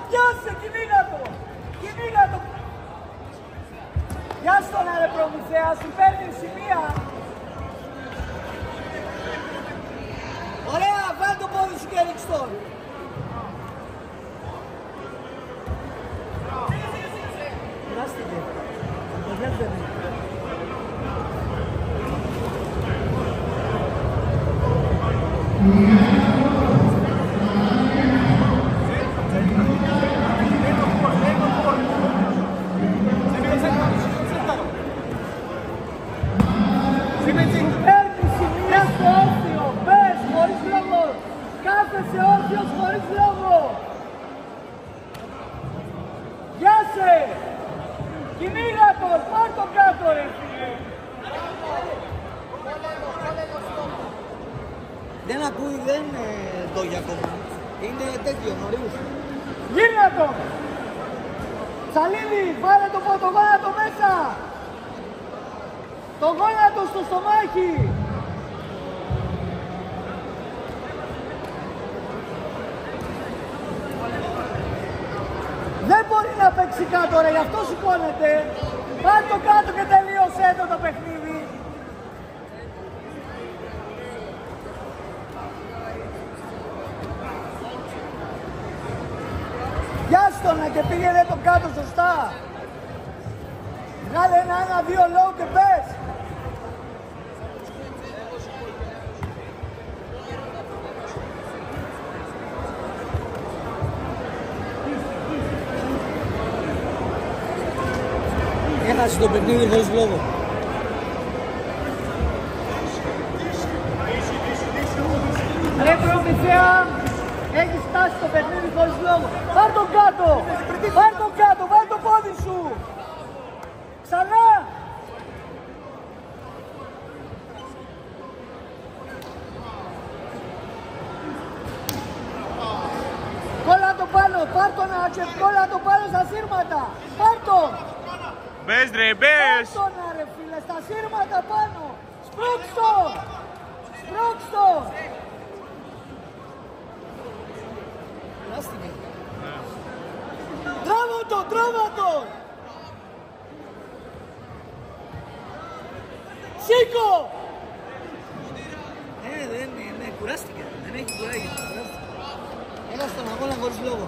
πιάσε, κυνήγα το! Κυνήγα το! Γεια στον ρε Προμηθέα, σου παίρνει σημεία. Ωραία, βάλ' το πόδι σου και ρίξ' τον. Κουράστηκε. Το δεύτερο. Κάθεσαι όρθιος χωρίς λόγο. Γιάσε! Κυνήγα τον, πάρ' τον κάτω ρε φίλε. Δεν ακούει, δεν το για ακόμα. Είναι τέτοιο νωρίς. Γύρνα τον! Σαλίδη, βάλε το γόνατο μέσα! Το γόνατο στο στομάχι! Δεν μπορεί να παίξει κάτω ρε, γι' αυτό σηκώνεται. Πάρ' το κάτω και τελείωσέ το παιχνίδι. Γιάστονα και πήγαινε το κάτω σωστά. Βγάλε ένα-δύο low και πες. Έχασε το παιχνίδι χωρίς λόγο. Ρε Προμηθέα, έχεις φτάσει το παιχνίδι χωρίς λόγο. Πάρ' τον κάτω! Πάρ' τον κάτω, βάλ' το πόδι σου! Ξανά! Κόλλα το πάνω, πάρ' τον και κόλλα το πάνω στα σύρματα! Πάρ' τον! Μπες ρε, μπες! Πάρ' τον ρε φίλε, στα σύρματα πάνω! Σπρώξ' το! Σπρώξ' το! Τράβα το, τράβα το! Σήκω! Δεν κουράστηκε, δεν έχει κουράγιο. Έλα στον αγώνα χωρίς λόγο.